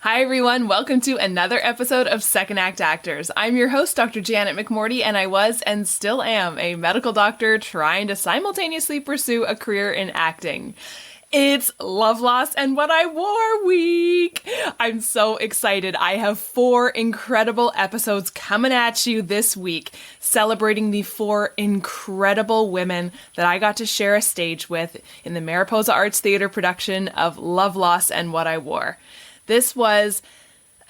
Hi, everyone. Welcome to another episode of Second Act Actors. I'm your host, Dr. Janet McMorty, and I was and still am a medical doctor trying to simultaneously pursue a career in acting. It's Love, Loss, and What I Wore week. I'm so excited. I have 4 incredible episodes coming at you this week, celebrating the 4 incredible women that I got to share a stage with in the Mariposa Arts Theater production of Love, Loss, and What I Wore. This was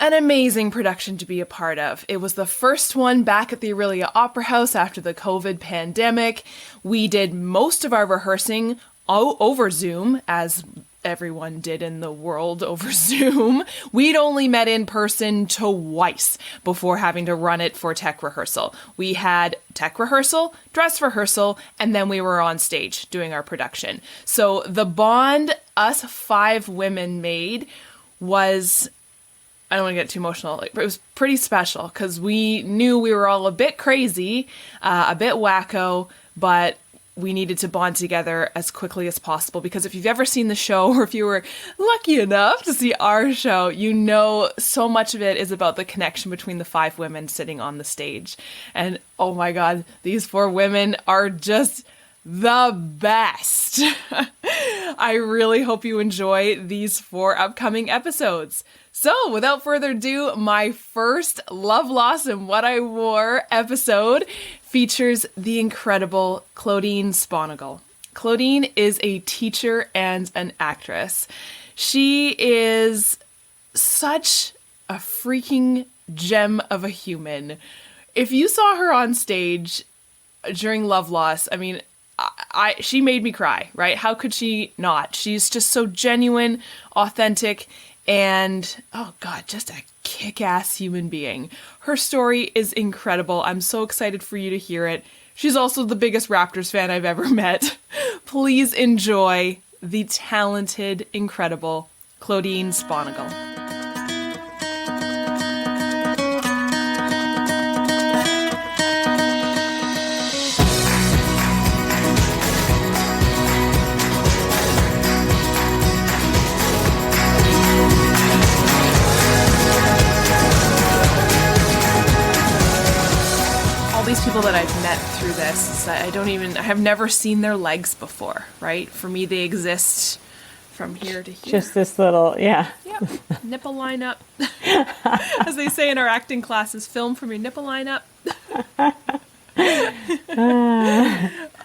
an amazing production to be a part of. It was the first one back at the Aurelia Opera House after the COVID pandemic. We did most of our rehearsing over Zoom, as everyone did in the world over Zoom. We'd only met in person twice before having to run it for tech rehearsal. We had tech rehearsal, dress rehearsal, and then we were on stage doing our production. So the bond us 5 women made was, I don't want to get too emotional, but it was pretty special because we knew we were all a bit crazy, a bit wacko, but we needed to bond together as quickly as possible, because if you've ever seen the show, or if you were lucky enough to see our show, you know so much of it is about the connection between the 5 women sitting on the stage. And oh my God, these 4 women are just the best. I really hope you enjoy these 4 upcoming episodes. So without further ado, my first Love, Loss, and What I Wore episode features the incredible Clodine Sponagle. Clodine is a teacher and an actress. She is such a freaking gem of a human. If you saw her on stage during Love, Loss, I mean, she made me cry, right? How could she not? She's just so genuine, authentic, and oh God, just a kick-ass human being. Her story is incredible. I'm so excited for you to hear it. She's also the biggest Raptors fan I've ever met. Please enjoy the talented, incredible Clodine Sponagle. These people that I've met through this, I have never seen their legs before, right? For me, they exist from here to here. Just this little, yeah. Yep, nipple line up. As they say in our acting classes, film from your nipple line up.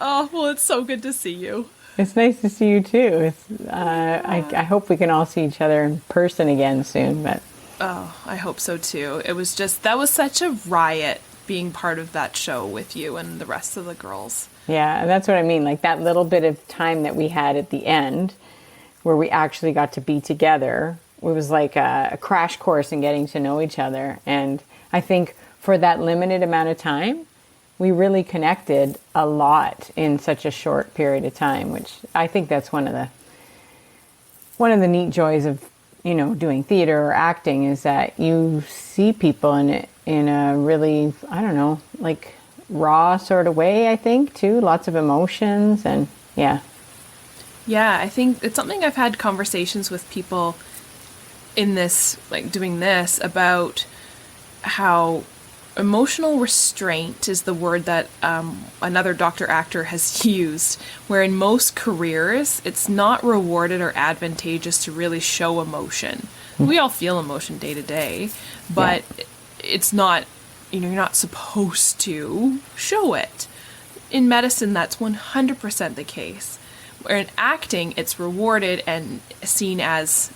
Oh, well, it's so good to see you. It's nice to see you too. I hope we can all see each other in person again soon, but. Oh, I hope so too. That was such a riot being part of that show with you and the rest of the girls. Yeah, and that's what I mean. Like that little bit of time that we had at the end where we actually got to be together, it was like a crash course in getting to know each other. And I think for that limited amount of time, we really connected a lot in such a short period of time, which I think that's one of the neat joys of, doing theater or acting, is that you see people in a really, I don't know, like raw sort of way, I think, too. Lots of emotions and yeah. Yeah, I think it's something I've had conversations with people in this, like doing this, about how emotional restraint is the word that another doctor actor has used, where in most careers, it's not rewarded or advantageous to really show emotion. We all feel emotion day to day, but it's not, you're not supposed to show it. In medicine, that's 100% the case. Where in acting, it's rewarded and seen as,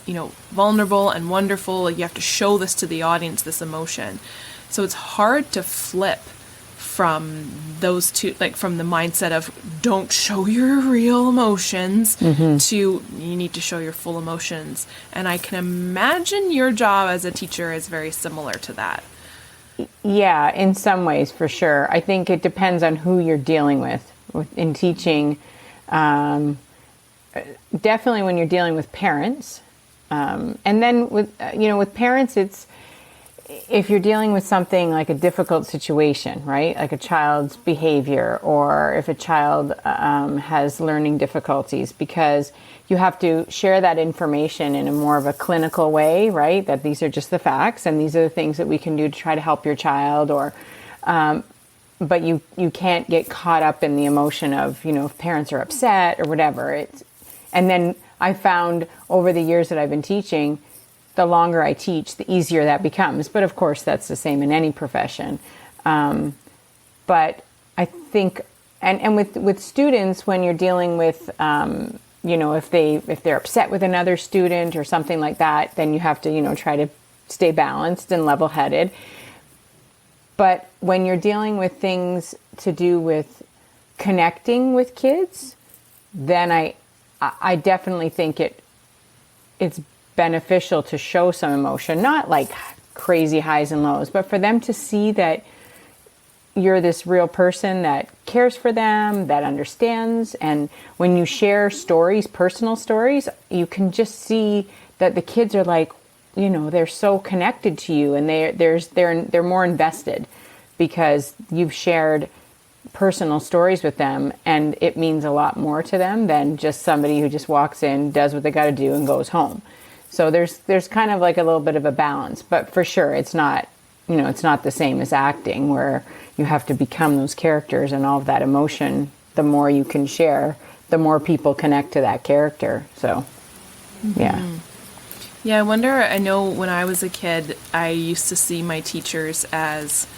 vulnerable and wonderful. You have to show this to the audience, this emotion. So it's hard to flip from those two, like from the mindset of don't show your real emotions to you need to show your full emotions. And I can imagine your job as a teacher is very similar to that. Yeah, in some ways, for sure. I think it depends on who you're dealing with in teaching. Definitely when you're dealing with parents. And then with parents, if you're dealing with something like a difficult situation, right? Like a child's behavior, or if a child has learning difficulties, because you have to share that information in a more of a clinical way, right? That these are just the facts and these are the things that we can do to try to help your child, or but you can't get caught up in the emotion of, if parents are upset or whatever. And then I found over the years that I've been teaching, the longer I teach, the easier that becomes. But of course, that's the same in any profession. But I think, and with students, when you're dealing with, if they're upset with another student or something like that, then you have to, try to stay balanced and level-headed. But when you're dealing with things to do with connecting with kids, then I definitely think it's beneficial to show some emotion, not like crazy highs and lows, but for them to see that you're this real person that cares for them, that understands. And when you share stories, personal stories, you can just see that the kids are like, they're so connected to you, and they're more invested because you've shared personal stories with them, and it means a lot more to them than just somebody who just walks in, does what they got to do, and goes home. So there's kind of like a little bit of a balance, but for sure it's not the same as acting, where you have to become those characters, and all of that emotion, the more you can share, the more people connect to that character. So yeah. Yeah, I know when I was a kid, I used to see my teachers as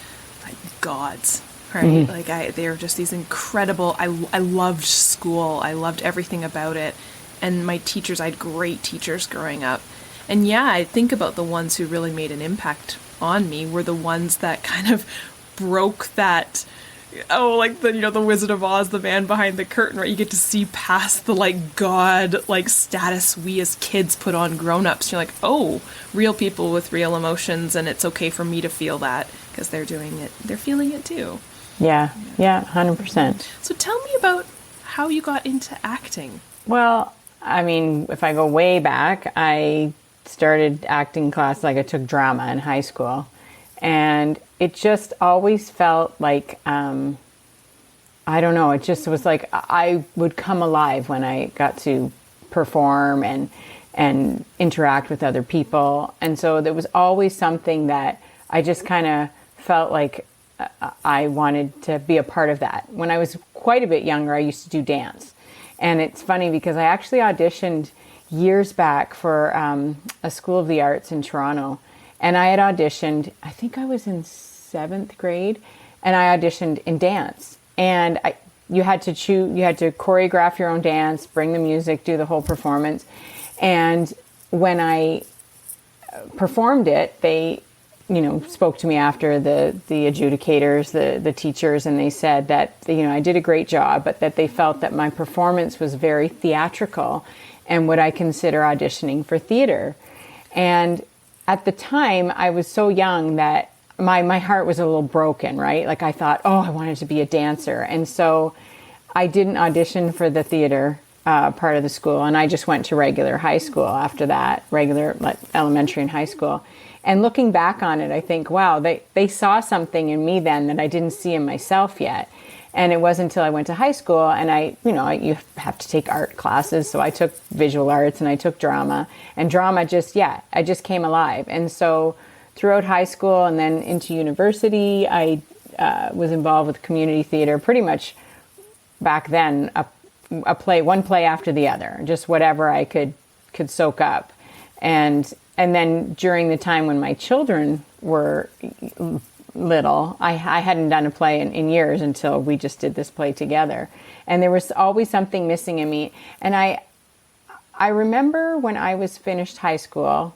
like gods, right? Like they were just these incredible, I loved school. I loved everything about it. And my teachers, I had great teachers growing up. And yeah, I think about the ones who really made an impact on me were the ones that kind of broke that, like the Wizard of Oz, the man behind the curtain, right? You get to see past the like god like status we as kids put on grown-ups. You're like, oh, real people with real emotions, and it's okay for me to feel that because they're doing it. They're feeling it too. Yeah, 100%. So tell me about how you got into acting. Well, I mean, if I go way back, I started acting class, like I took drama in high school. And it just always felt like, I don't know, it just was like I would come alive when I got to perform and interact with other people. And so there was always something that I just kind of felt like I wanted to be a part of that. When I was quite a bit younger, I used to do dance. And it's funny because I actually auditioned years back for a School of the Arts in Toronto. And I had auditioned, I think I was in 7th grade, and I auditioned in dance. And you had to choreograph your own dance, bring the music, do the whole performance. And when I performed it, they, spoke to me after, the adjudicators, the teachers, and they said that, I did a great job, but that they felt that my performance was very theatrical and would I consider auditioning for theater. And at the time, I was so young that my heart was a little broken, right? Like I thought, I wanted to be a dancer. And so I didn't audition for the theater part of the school, and I just went to regular high school after that, regular like elementary and high school. And looking back on it, I think, wow, they saw something in me then that I didn't see in myself yet. And it wasn't until I went to high school, and you have to take art classes. So I took visual arts and I took drama, and drama I just came alive. And so throughout high school and then into university, I was involved with community theater pretty much back then, one play after the other, just whatever I could soak up. And then during the time when my children were little, I hadn't done a play in years until we just did this play together. And there was always something missing in me. And I remember when I was finished high school,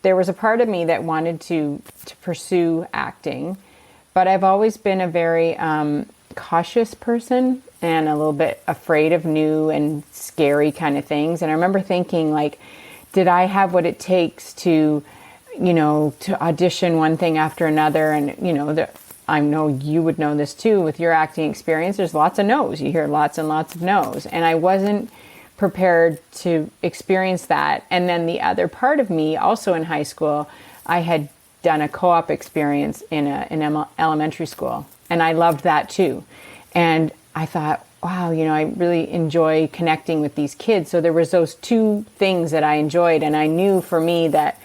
there was a part of me that wanted to pursue acting, but I've always been a very cautious person and a little bit afraid of new and scary kind of things. And I remember thinking, like, did I have what it takes to audition one thing after another? And, I know you would know this too with your acting experience. There's lots of no's. You hear lots and lots of no's. And I wasn't prepared to experience that. And then the other part of me, also in high school, I had done a co-op experience in an elementary school, and I loved that too. And I thought, wow, I really enjoy connecting with these kids. So there was those two things that I enjoyed, and I knew for me that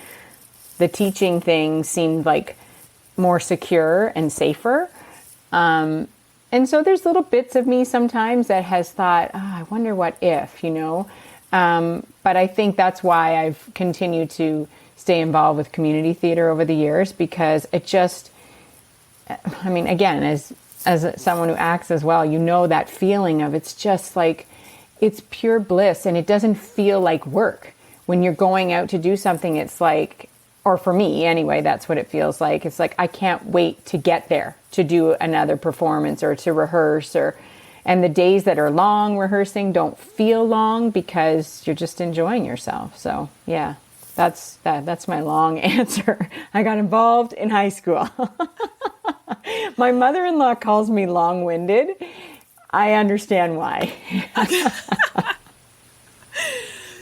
the teaching thing seemed like more secure and safer. And so there's little bits of me sometimes that has thought, I wonder what if, but I think that's why I've continued to stay involved with community theater over the years, because it just, again, as someone who acts as well, that feeling of it's just like, it's pure bliss, and it doesn't feel like work. When you're going out to do something, it's like, or for me anyway, that's what it feels like. It's like, I can't wait to get there to do another performance or to rehearse, and the days that are long rehearsing don't feel long because you're just enjoying yourself. So yeah, that's my long answer. I got involved in high school. My mother-in-law calls me long-winded. I understand why.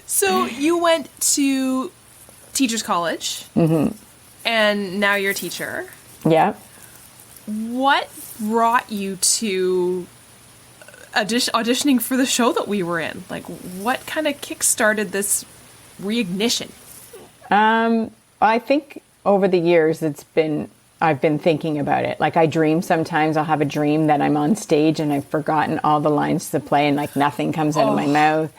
So you went to teacher's college, and now you're a teacher. Yeah. What brought you to auditioning for the show that we were in? Like, what kind of kick-started this reignition? I think over the years I've been thinking about it. Like, I dream sometimes. I'll have a dream that I'm on stage and I've forgotten all the lines to play, and like nothing comes out of my mouth.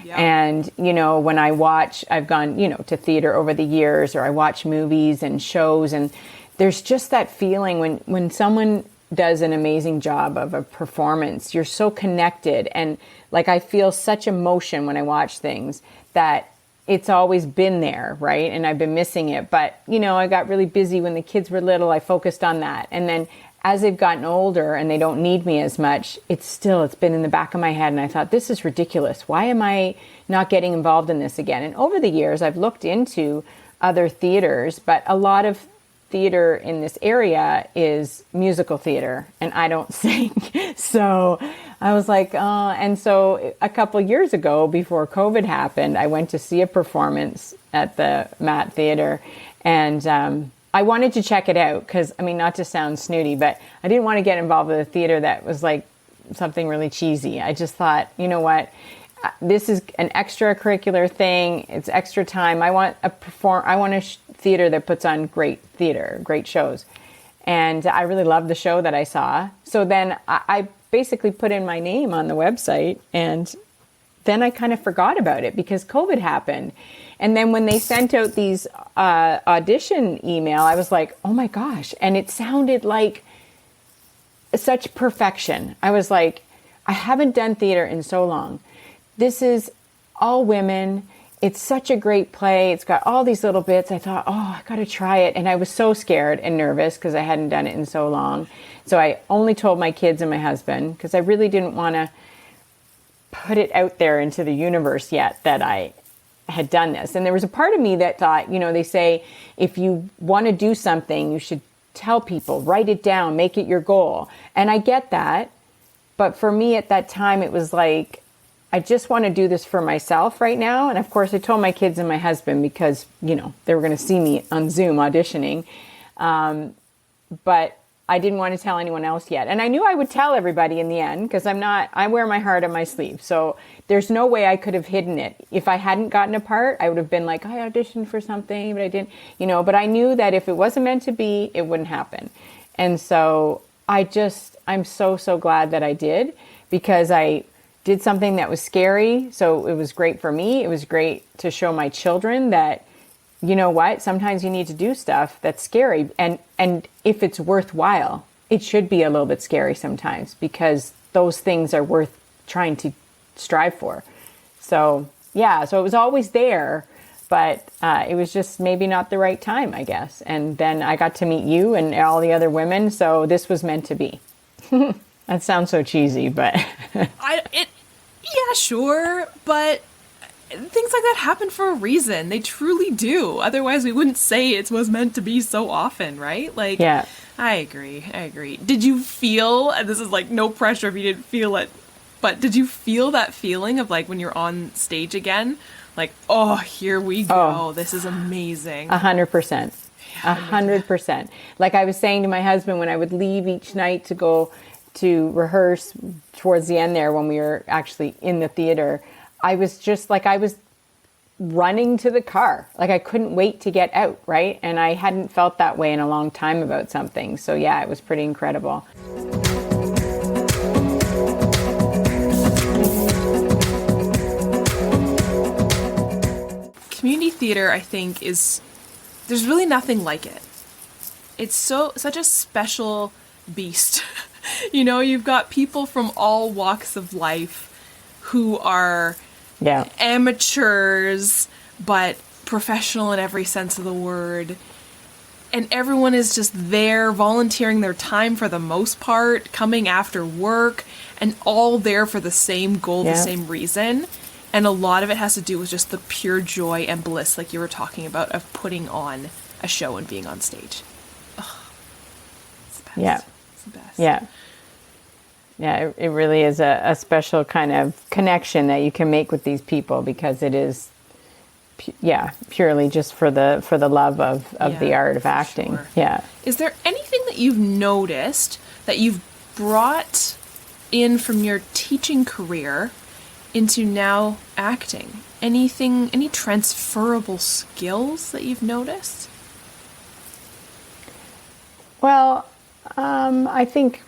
Yeah. And, when I watch, I've gone, to theater over the years, or I watch movies and shows, and there's just that feeling when someone does an amazing job of a performance, you're so connected. And like, I feel such emotion when I watch things that it's always been there, right? And I've been missing it. But, I got really busy when the kids were little. I focused on that. And then as they've gotten older and they don't need me as much, it's been in the back of my head. And I thought, this is ridiculous. Why am I not getting involved in this again? And over the years, I've looked into other theaters, but a lot of theater in this area is musical theater, and I don't sing. So I was like, and so a couple years ago, before COVID happened, I went to see a performance at the Matt Theater, and I wanted to check it out because, not to sound snooty, but I didn't want to get involved with a theater that was like something really cheesy. I just thought, you know what? This is an extracurricular thing. It's extra time. I want a theater that puts on great theater, great shows. And I really loved the show that I saw. So then I basically put in my name on the website, and then I kind of forgot about it because COVID happened. And then when they sent out these audition email, I was like, oh my gosh. And it sounded like such perfection. I was like, I haven't done theater in so long. This is all women. It's such a great play. It's got all these little bits. I thought, I got to try it. And I was so scared and nervous because I hadn't done it in so long. So I only told my kids and my husband because I really didn't want to put it out there into the universe yet that I had done this. And there was a part of me that thought, they say, if you want to do something, you should tell people, write it down, make it your goal. And I get that. But for me at that time, it was like, I just want to do this for myself right now. And of course, I told my kids and my husband because, they were going to see me on Zoom auditioning. But I didn't want to tell anyone else yet. And I knew I would tell everybody in the end because I wear my heart on my sleeve. So there's no way I could have hidden it. If I hadn't gotten a part, I would have been like, I auditioned for something, but I didn't, but I knew that if it wasn't meant to be, it wouldn't happen. And so I'm so glad that I did, because I did something that was scary. So it was great for me. It was great to show my children that, you know what, sometimes you need to do stuff that's scary. And if it's worthwhile, it should be a little bit scary sometimes, because those things are worth trying to strive for. So yeah, so it was always there, but it was just maybe not the right time, I guess. And then I got to meet you and all the other women. So this was meant to be. That sounds so cheesy, but yeah, sure, but things like that happen for a reason. They truly do. Otherwise, we wouldn't say it was meant to be so often, right? Like, yeah, I agree. Did you feel, and this is like no pressure if you didn't feel it, but did you feel that feeling of like when you're on stage again, like, oh, here we go, this is amazing? 100%. 100%. Like I was saying to my husband when I would leave each night to go to rehearse towards the end there when we were actually in the theater, I was just like, I was running to the car. Like I couldn't wait to get out, right? And I hadn't felt that way in a long time about something. So yeah, it was pretty incredible. Community theater, I think, there's really nothing like it. It's such a special beast. You know, you've got people from all walks of life who are amateurs, but professional in every sense of the word. And everyone is just there volunteering their time for the most part, coming after work, and all there for the same goal, the same reason. And a lot of it has to do with just the pure joy and bliss, like you were talking about, of putting on a show and being on stage. Oh, it's the best. Yeah. It's the best. Yeah. Yeah, it really is a special kind of connection that you can make with these people because it is, purely just for the love of the art of acting. Sure. Yeah. Is there anything that you've noticed that you've brought in from your teaching career into now acting? Any transferable skills that you've noticed? Well, I think,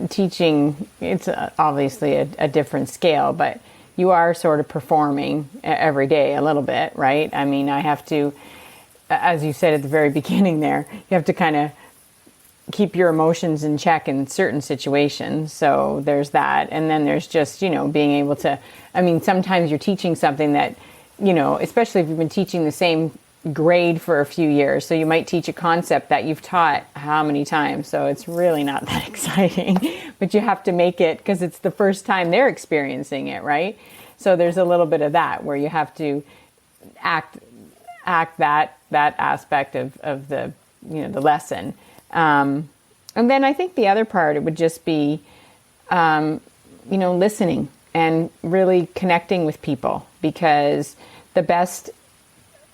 teaching, it's obviously a different scale, but you are sort of performing every day a little bit, right? I mean, I have to, as you said at the very beginning there, you have to kind of keep your emotions in check in certain situations. So there's that. And then there's just, being able to, sometimes you're teaching something that, especially if you've been teaching the same grade for a few years. So you might teach a concept that you've taught how many times. So it's really not that exciting, but you have to make it because it's the first time they're experiencing it, right? So there's a little bit of that where you have to act that aspect of the, the lesson. And then I think the other part, it would just be, listening and really connecting with people, because the best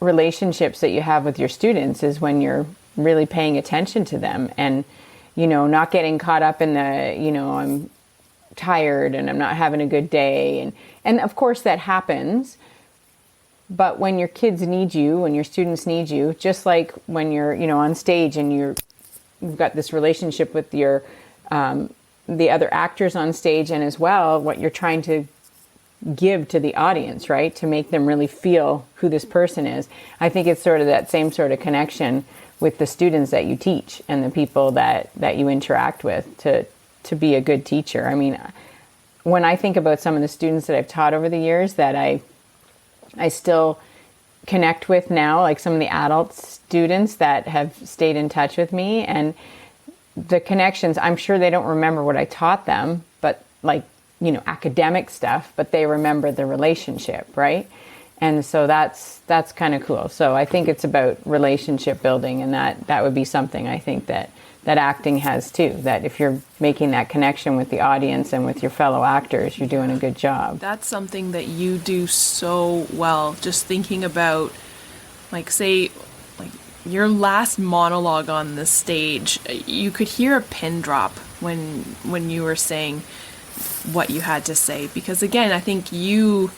relationships that you have with your students is when you're really paying attention to them and, not getting caught up in the, I'm tired and I'm not having a good day. And of course that happens. But when your kids need you, when your students need you, just like when you're, on stage and you've got this relationship with your, the other actors on stage, and as well, what you're trying to give to the audience, right? To make them really feel who this person is. I think it's sort of that same sort of connection with the students that you teach and the people that you interact with to be a good teacher. I mean, when I think about some of the students that I've taught over the years that I still connect with now, like some of the adult students that have stayed in touch with me, and the connections, I'm sure they don't remember what I taught them, but like, academic stuff, but they remember the relationship, right? And so that's kind of cool. So I think it's about relationship building, and that would be something I think that acting has too, that if you're making that connection with the audience and with your fellow actors, you're doing a good job. That's something that you do so well. Just thinking about, like, say, like your last monologue on the stage, you could hear a pin drop when you were saying what you had to say, because again, I think you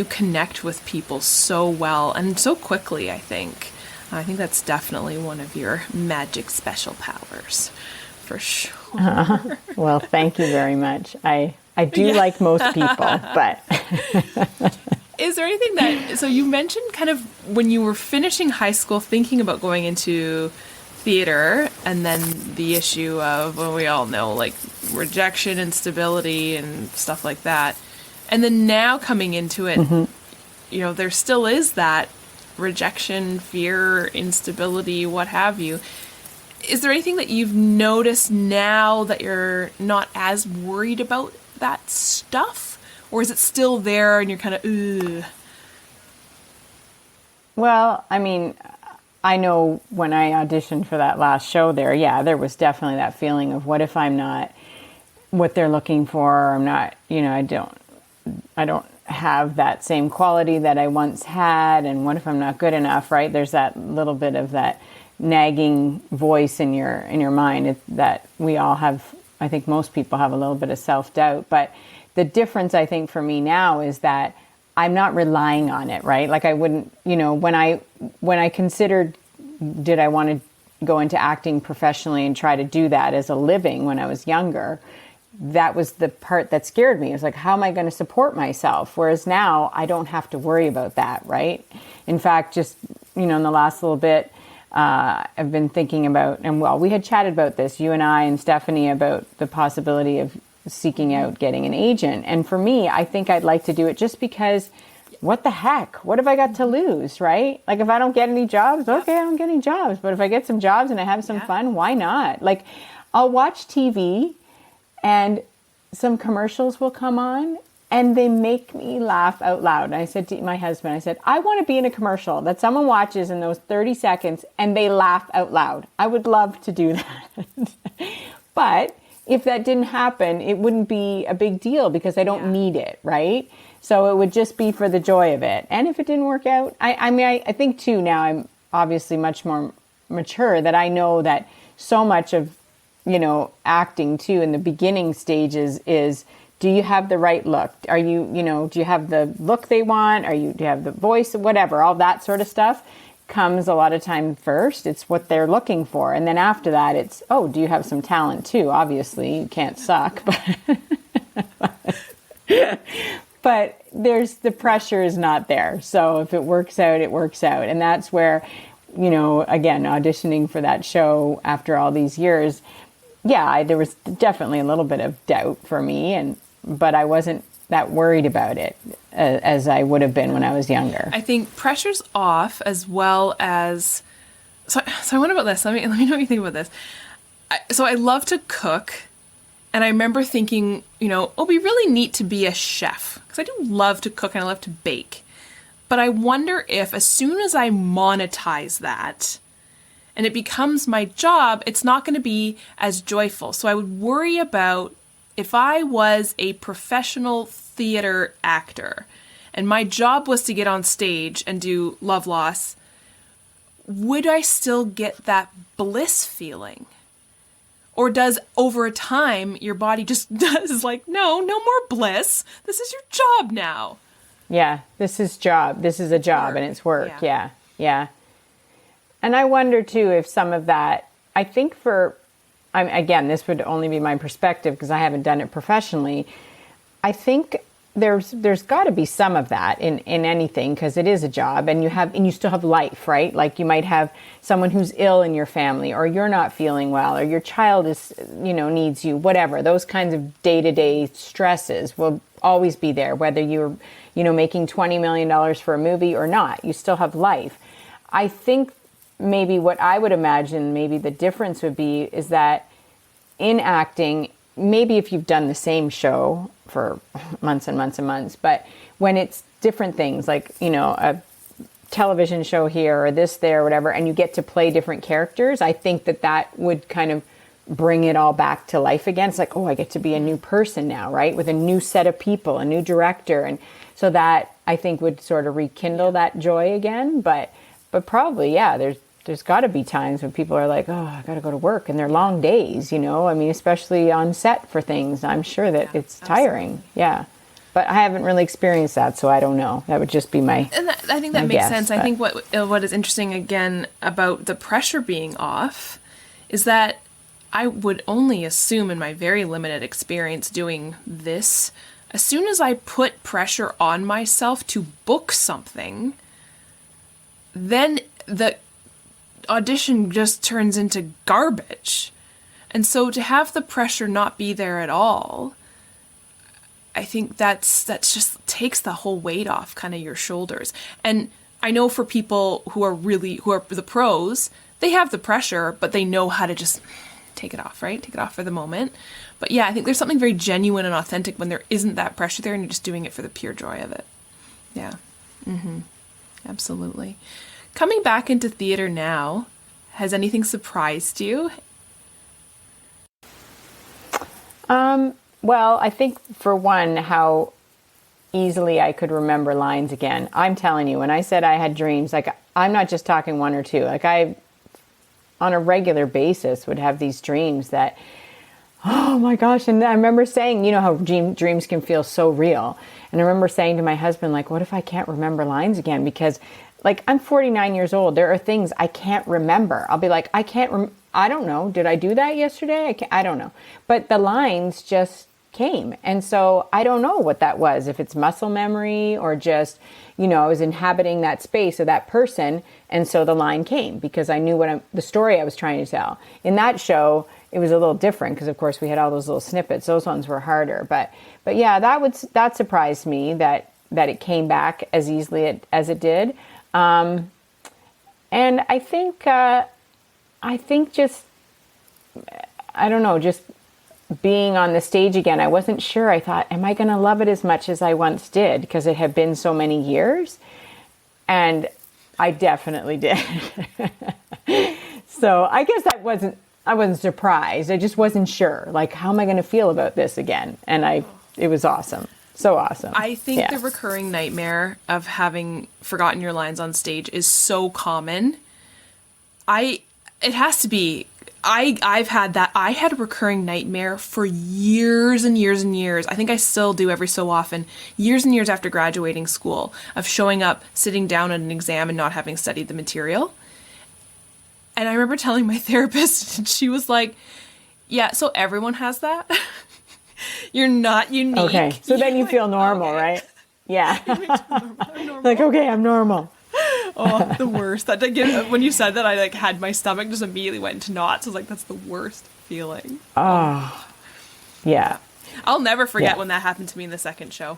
connect with people so well and so quickly. I think that's definitely one of your magic special powers, for sure. Well, thank you very much. I do like most people, but is there anything so you mentioned kind of when you were finishing high school, thinking about going into theater, and then the issue of, well, we all know, like rejection, instability, and stuff like that. And then now coming into it, there still is that rejection, fear, instability, what have you. Is there anything that you've noticed now that you're not as worried about that stuff? Or is it still there and you're kind of, ugh? Well, I know when I auditioned for that last show there was definitely that feeling of, what if I'm not what they're looking for? I'm not, I don't have that same quality that I once had, and what if I'm not good enough, right? There's that little bit of that nagging voice in your mind that we all have. I think most people have a little bit of self-doubt, but the difference I think for me now is that I'm not relying on it, right? Like I wouldn't, when I considered, did I want to go into acting professionally and try to do that as a living when I was younger, that was the part that scared me. It was like, how am I going to support myself? Whereas now I don't have to worry about that, right? In fact, just, in the last little bit, I've been thinking about, and we had chatted about this, you and I and Stephanie, about the possibility of seeking out getting an agent. And for me, I think I'd like to do it just because what the heck? What have I got to lose, right? Like if I don't get any jobs, okay, I don't get any jobs. But if I get some jobs and I have some fun, why not? Like I'll watch TV and some commercials will come on and they make me laugh out loud. And I said to my husband, I said, I want to be in a commercial that someone watches in those 30 seconds and they laugh out loud. I would love to do that. But if that didn't happen, it wouldn't be a big deal because I don't need it, right? So it would just be for the joy of it. And if it didn't work out, I think too now I'm obviously much more mature that I know that so much of, acting too in the beginning stages is, do you have the right look? Are you, do you have the look they want? Do you have the voice, whatever, all that sort of stuff comes a lot of time first. It's what they're looking for. And then after that, it's, do you have some talent too? Obviously, you can't suck, but the pressure is not there. So if it works out, it works out. And that's where, again, auditioning for that show after all these years, there was definitely a little bit of doubt for me, but I wasn't that worried about it as I would have been when I was younger. I think pressure's off as well as... So I wonder about this. Let me know what you think about this. So I love to cook. And I remember thinking, it'd be really neat to be a chef. Because I do love to cook and I love to bake. But I wonder if as soon as I monetize that and it becomes my job, it's not going to be as joyful. So I would worry about if I was a professional theater actor and my job was to get on stage and do Love Loss, would I still get that bliss feeling? Or does over a time your body just does like, no more bliss. This is your job now. Yeah, this is job. This is a job and it's work. Yeah. And I wonder too if some of that, I think again, this would only be my perspective because I haven't done it professionally. I think there's got to be some of that in anything because it is a job and you still have life, right? Like you might have someone who's ill in your family or you're not feeling well or your child is, needs you, whatever. Those kinds of day-to-day stresses will always be there, whether you're, making $20 million for a movie or not. You still have life. I think maybe what I would imagine maybe the difference would be is that in acting, maybe if you've done the same show for months and months and months, but when it's different things like, a television show here or this there, or whatever, and you get to play different characters, I think that would kind of bring it all back to life again. It's like, I get to be a new person now, right? With a new set of people, a new director. And so that I think would sort of rekindle that joy again. But probably, there's got to be times when people are like, I got to go to work and they're long days, especially on set for things. I'm sure that it's tiring. Absolutely. Yeah. But I haven't really experienced that, so I don't know. That would just be my And I think that makes sense. But I think what is interesting, again, about the pressure being off is that I would only assume in my very limited experience doing this, as soon as I put pressure on myself to book something, then the audition just turns into garbage. And so to have the pressure not be there at all, I think that's just takes the whole weight off kind of your shoulders. And I know for people who are the pros, they have the pressure, but they know how to just take it off, right? Take it off for the moment. But yeah, I think there's something very genuine and authentic when there isn't that pressure there and you're just doing it for the pure joy of it. Yeah. Mm-hmm. Absolutely. Coming back into theater now, has anything surprised you? Well, I think for one, how easily I could remember lines again. I'm telling you, when I said I had dreams, like I'm not just talking one or two. Like I, on a regular basis, would have these dreams that, oh my gosh. And I remember saying, you know how dreams can feel so real. And I remember saying to my husband, like, what if I can't remember lines again? Because like I'm 49 years old. There are things I can't remember. I'll be like, I don't know. Did I do that yesterday? I don't know. But the lines just came. And so I don't know what that was, if it's muscle memory or just, you know, I was inhabiting that space of that person. And so the line came because I knew the story I was trying to tell. In that show, it was a little different because of course we had all those little snippets. Those ones were harder. But yeah, that surprised me that it came back as easily as it did. And I think just, I don't know, just being on the stage again, I wasn't sure. I thought, am I going to love it as much as I once did? Because it had been so many years. And I definitely did. So I guess I wasn't surprised. I just wasn't sure. Like, how am I going to feel about this again? And it was awesome. So awesome. I think the recurring nightmare of having forgotten your lines on stage is so common. It has to be. I've had that. I had a recurring nightmare for years and years and years. I think I still do every so often, years and years after graduating school, of showing up, sitting down at an exam and not having studied the material. And I remember telling my therapist, and she was like, yeah, so everyone has that. You're not unique. Okay, so then you feel normal, right? Yeah. I'm normal. Like, okay, I'm normal. Oh, the worst. When you said that, I like had my stomach just immediately went into knots. I was like, that's the worst feeling. Oh, yeah. I'll never forget when that happened to me in the second show.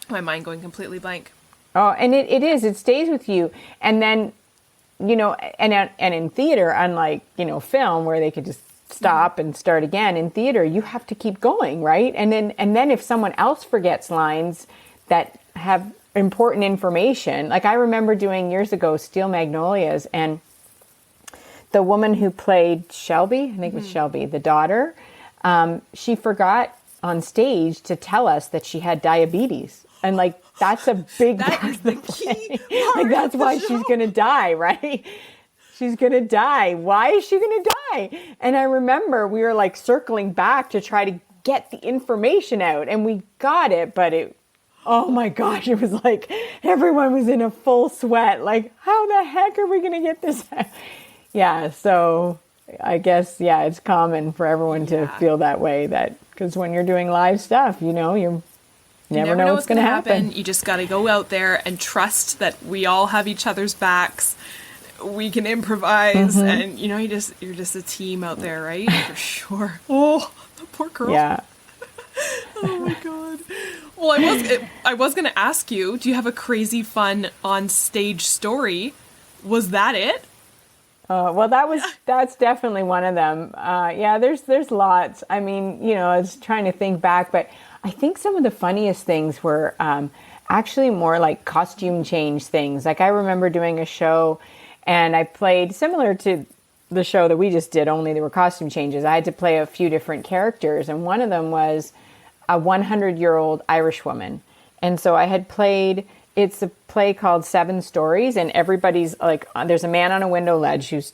My mind going completely blank. Oh, and it stays with you. And then, you know, and in theater, unlike, you know, film where they could just stop and start again, in theater, you have to keep going, right? And then if someone else forgets lines that have important information, like I remember doing years ago Steel Magnolias, and the woman who played Shelby, I think it was Shelby, the daughter, she forgot on stage to tell us that she had diabetes. And like, that's a big part of the play. Like, that's why she's going to die, right? She's going to die. Why is she going to die? And I remember we were like circling back to try to get the information out, and we got it, but oh my gosh, it was like everyone was in a full sweat. Like, how the heck are we going to get this out? Yeah, so I guess, it's common for everyone to feel that way, because when you're doing live stuff, you know, you never know what's going to happen. You just got to go out there and trust that we all have each other's backs. We can improvise, and you know, you're just a team out there, right? For sure. Oh, the poor girl. Yeah. Oh my god. Well, I was going to ask you, do you have a crazy fun on stage story? Was that it? Well, that's definitely one of them. There's lots. I mean, you know, I was trying to think back, but I think some of the funniest things were actually more like costume change things. Like I remember doing a show, and I played similar to the show that we just did, only there were costume changes. I had to play a few different characters, and one of them was a 100-year-old Irish woman. And so I had played, it's a play called 7 Stories, and everybody's like, there's a man on a window ledge who's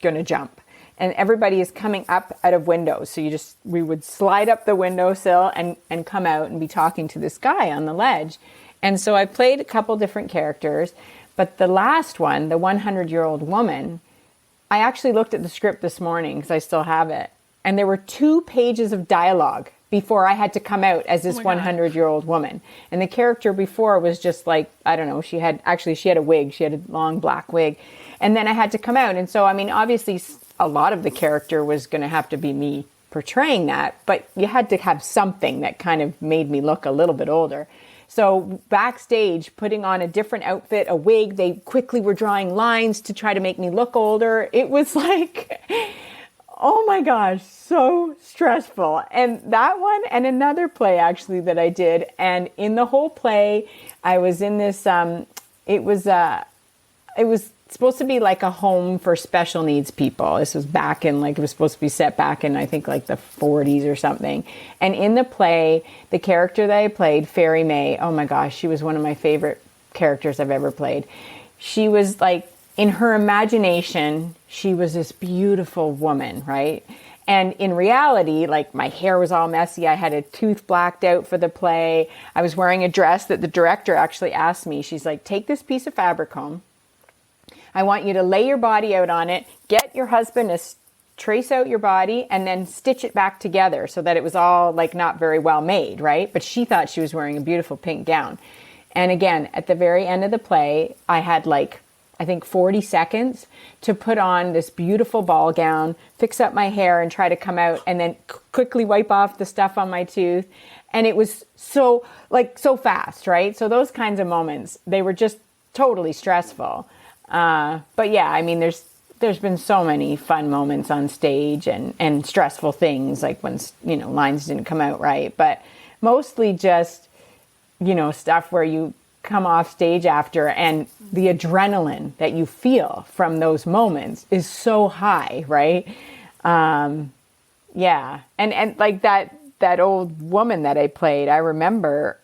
going to jump. And everybody is coming up out of windows. So we would slide up the windowsill and come out and be talking to this guy on the ledge. And so I played a couple different characters, but the last one, the 100-year-old woman, I actually looked at the script this morning because I still have it. And there were 2 pages of dialogue before I had to come out as this 100-year-old woman. And the character before was just like, I don't know, she had a wig. She had a long black wig. And then I had to come out. And so, I mean, obviously a lot of the character was going to have to be me portraying that, but you had to have something that kind of made me look a little bit older. So backstage, putting on a different outfit, a wig, they quickly were drawing lines to try to make me look older. It was like, oh my gosh, so stressful. And that one, and another play actually that I did. And in the whole play, I was in this, it was supposed to be like a home for special needs people. This was back in like, it was supposed to be set back in, I think, like the 40s or something. And in the play, the character that I played, Fairy May, oh my gosh, she was one of my favorite characters I've ever played. She was like, in her imagination, she was this beautiful woman, right? And in reality, like my hair was all messy. I had a tooth blacked out for the play. I was wearing a dress that the director actually asked me. She's like, take this piece of fabric home. I want you to lay your body out on it, get your husband to trace out your body, and then stitch it back together so that it was all like not very well made, right? But she thought she was wearing a beautiful pink gown. And again, at the very end of the play, I had like, I think 40 seconds to put on this beautiful ball gown, fix up my hair and try to come out, and then quickly wipe off the stuff on my tooth. And it was so fast, right? So those kinds of moments, they were just totally stressful. But yeah, I mean, there's been so many fun moments on stage and stressful things, like when, you know, lines didn't come out right, but mostly just, you know, stuff where you come off stage after and the adrenaline that you feel from those moments is so high, right? Yeah. And like that old woman that I played, I remember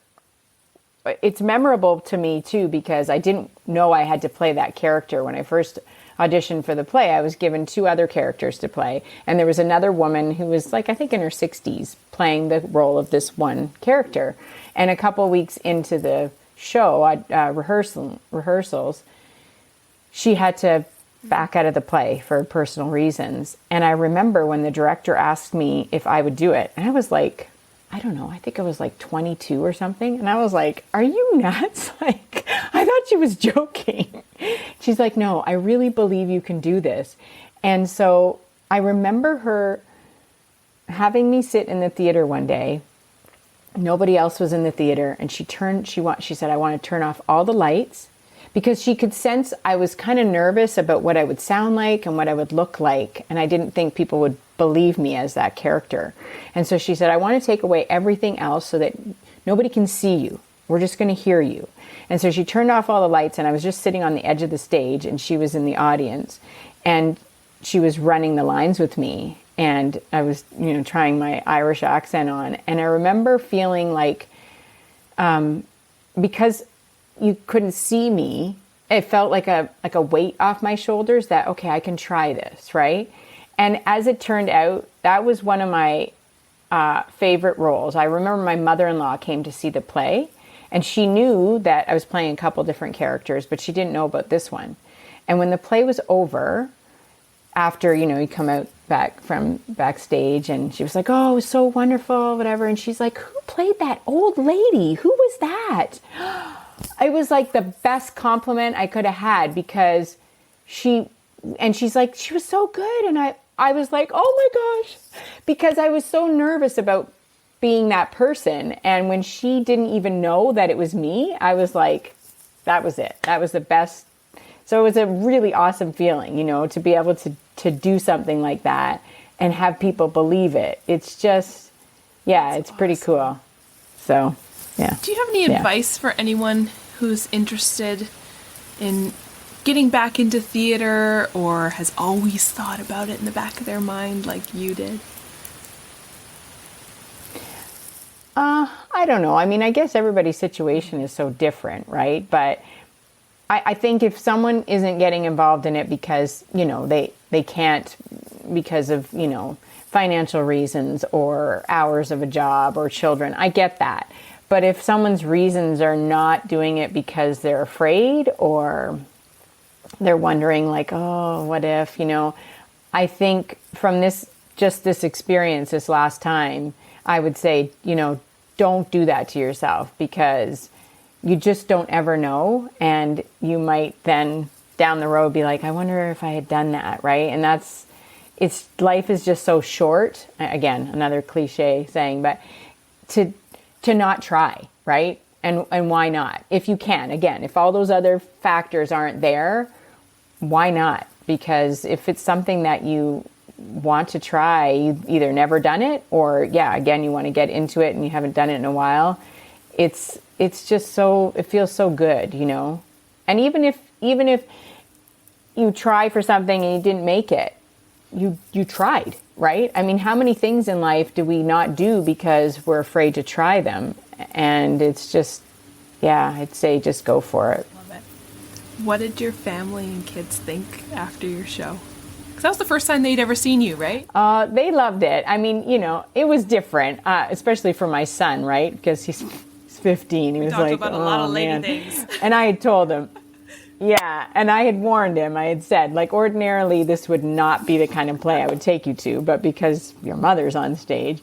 it's memorable to me too, because I didn't know I had to play that character. When I first auditioned for the play, I was given 2 other characters to play. And there was another woman who was like, I think in her 60s, playing the role of this one character. And a couple of weeks into the show, rehearsals, she had to back out of the play for personal reasons. And I remember when the director asked me if I would do it, and I was like, I don't know, I think I was like 22 or something. And I was like, are you nuts? Like, I thought she was joking. She's like, no, I really believe you can do this. And so I remember her having me sit in the theater one day. Nobody else was in the theater, and she said, I want to turn off all the lights, because she could sense I was kind of nervous about what I would sound like and what I would look like. And I didn't think people would believe me as that character. And so she said, I want to take away everything else so that nobody can see you. We're just going to hear you. And so she turned off all the lights, and I was just sitting on the edge of the stage, and she was in the audience, and she was running the lines with me. And I was, you know, trying my Irish accent on. And I remember feeling like, because you couldn't see me, it felt like a weight off my shoulders that, okay, I can try this, right? And as it turned out, that was one of my favorite roles. I remember my mother-in-law came to see the play, and she knew that I was playing a couple different characters, but she didn't know about this one. And when the play was over, after, you know, you come out back from backstage, and she was like, oh, it was so wonderful, whatever. And she's like, who played that old lady? Who was that? It was like the best compliment I could have had, because she's like, she was so good. And I was like, oh my gosh, because I was so nervous about being that person. And when she didn't even know that it was me, I was like, that was it. That was the best. So it was a really awesome feeling, you know, to be able to do something like that and have people believe it. It's just, yeah, it's awesome. Pretty cool. So, yeah. Do you have any advice for anyone who's interested in getting back into theater, or has always thought about it in the back of their mind like you did? I don't know. I mean, I guess everybody's situation is so different, right? But I think if someone isn't getting involved in it because, you know, they can't, because of, you know, financial reasons or hours of a job or children, I get that. But if someone's reasons are not doing it because they're afraid, or they're wondering like, oh, what if, you know, I think from this experience this last time, I would say, you know, don't do that to yourself, because you just don't ever know. And you might then down the road be like, I wonder if I had done that, right? And life is just so short. Again, another cliche saying, but to not try, right? And why not? If you can, again, if all those other factors aren't there, why not? Because if it's something that you want to try, you've either never done it, or again, you want to get into it and you haven't done it in a while. It's just so, it feels so good, you know? And even if you try for something and you didn't make it, you tried, right? I mean, how many things in life do we not do because we're afraid to try them? And it's just, yeah, I'd say just go for it. Love it. What did your family and kids think after your show? Because that was the first time they'd ever seen you, right? They loved it. I mean, you know, it was different, especially for my son, right? Because he's 15. He was Talked like, about a oh, lot of lady man. things. And I had told him, yeah, and I had warned him. I had said, like, ordinarily this would not be the kind of play I would take you to, but because your mother's on stage.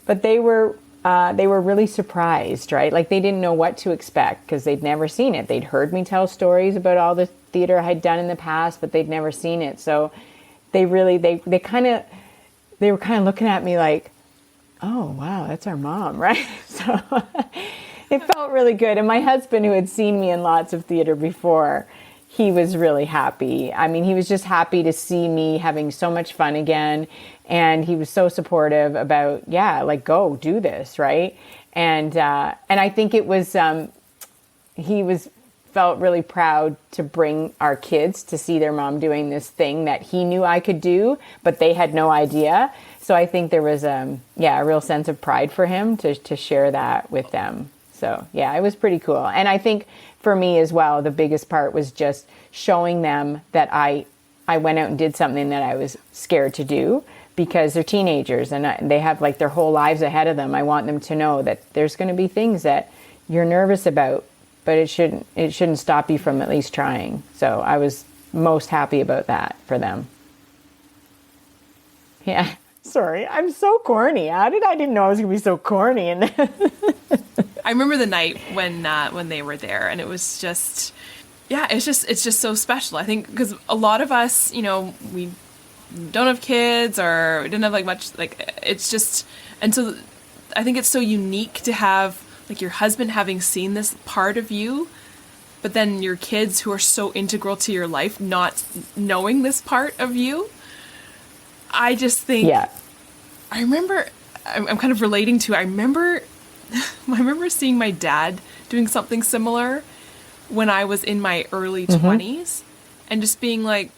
But they were really surprised, right? Like, they didn't know what to expect because they'd never seen it. They'd heard me tell stories about all the theater I had done in the past, but they'd never seen it. So they were kind of looking at me like, oh, wow, that's our mom, right? So it felt really good. And my husband, who had seen me in lots of theater before, he was really happy. I mean, he was just happy to see me having so much fun again. And he was so supportive about, yeah, like, go do this, right? And I think it was, felt really proud to bring our kids to see their mom doing this thing that he knew I could do, but they had no idea. So I think there was, a real sense of pride for him to share that with them. So yeah, it was pretty cool. And I think for me as well, the biggest part was just showing them that I went out and did something that I was scared to do, because they're teenagers and they have like their whole lives ahead of them. I want them to know that there's going to be things that you're nervous about, but it shouldn't stop you from at least trying. So I was most happy about that for them. Yeah. Sorry, I'm so corny. I didn't know I was going to be so corny. And I remember the night when they were there, and it was just, yeah, it's just so special. I think because a lot of us, you know, we don't have kids or we didn't have like much, like, it's just, and so I think it's so unique to have like your husband having seen this part of you, but then your kids who are so integral to your life not knowing this part of you. I just think, yeah. I remember, I'm kind of relating to, I remember seeing my dad doing something similar when I was in my early 20s and just being like,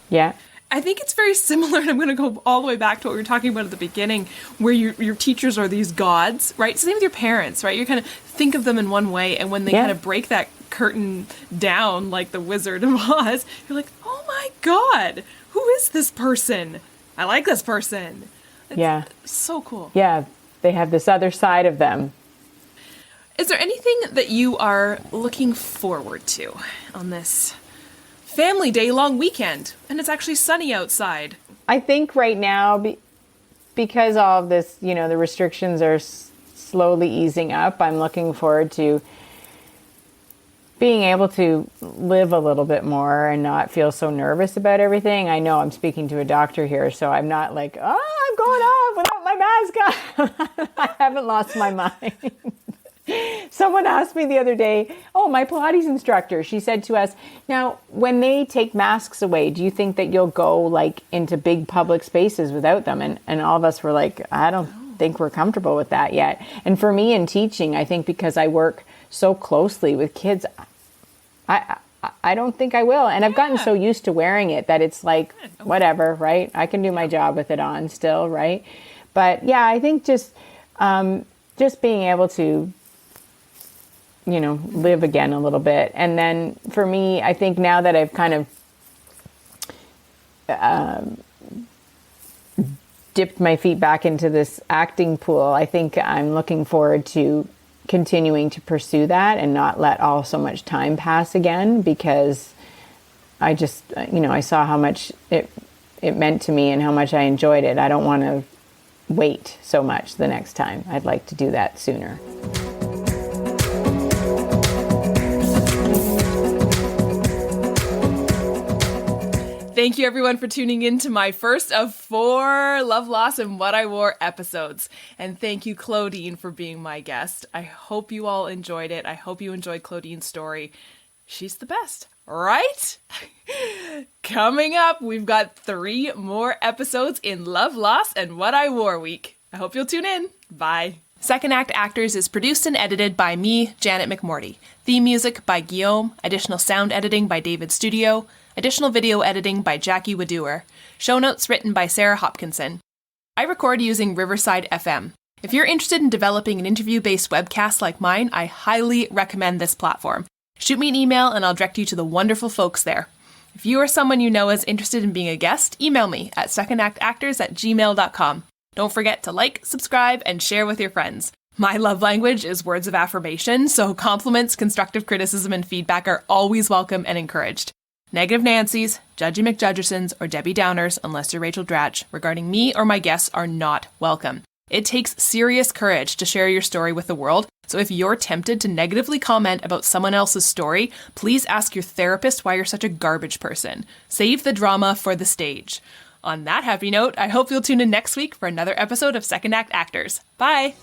yeah, I think it's very similar, and I'm going to go all the way back to what we were talking about at the beginning, where your teachers are these gods, right? Same with your parents, right? You kind of think of them in one way, and when they kind of break that curtain down like the Wizard of Oz, you're like, oh my God, who is this person? I like this person. It's so cool. Yeah, they have this other side of them. Is there anything that you are looking forward to on this family day long weekend? And it's actually sunny outside. I think right now, because all of this, you know, the restrictions are slowly easing up, I'm looking forward to being able to live a little bit more and not feel so nervous about everything. I know I'm speaking to a doctor here, so I'm not like, oh, I'm going off without my mask on. I haven't lost my mind. Someone asked me the other day, my Pilates instructor, she said to us, now, when they take masks away, do you think that you'll go like into big public spaces without them? And all of us were like, I don't think we're comfortable with that yet. And for me in teaching, I think because I work so closely with kids, I don't think I will. And I've gotten so used to wearing it that it's like, whatever, right? I can do my job with it on still, right? But yeah, I think just being able to, you know, live again a little bit. And then for me, I think now that I've kind of dipped my feet back into this acting pool, I think I'm looking forward to continuing to pursue that and not let so much time pass again, because I just, you know, I saw how much it meant to me and how much I enjoyed it. I don't want to wait so much the next time. I'd like to do that sooner. Thank you, everyone, for tuning in to my first of 4 Love, Loss, and What I Wore episodes. And thank you, Clodine, for being my guest. I hope you all enjoyed it. I hope you enjoyed Clodine's story. She's the best, right? Coming up, we've got 3 more episodes in Love, Loss, and What I Wore week. I hope you'll tune in. Bye. Second Act Actors is produced and edited by me, Janet McMorty. Theme music by Guillaume. Additional sound editing by David Studio. Additional video editing by Jackie Wadoer. Show notes written by Sarah Hopkinson. I record using Riverside FM. If you're interested in developing an interview-based webcast like mine, I highly recommend this platform. Shoot me an email and I'll direct you to the wonderful folks there. If you or someone you know is interested in being a guest, email me at secondactactors@gmail.com. Don't forget to like, subscribe, and share with your friends. My love language is words of affirmation, so compliments, constructive criticism, and feedback are always welcome and encouraged. Negative Nancys, Judgy McJudgersons, or Debbie Downers, unless you're Rachel Dratch, regarding me or my guests are not welcome. It takes serious courage to share your story with the world, so if you're tempted to negatively comment about someone else's story, please ask your therapist why you're such a garbage person. Save the drama for the stage. On that happy note, I hope you'll tune in next week for another episode of Second Act Actors. Bye!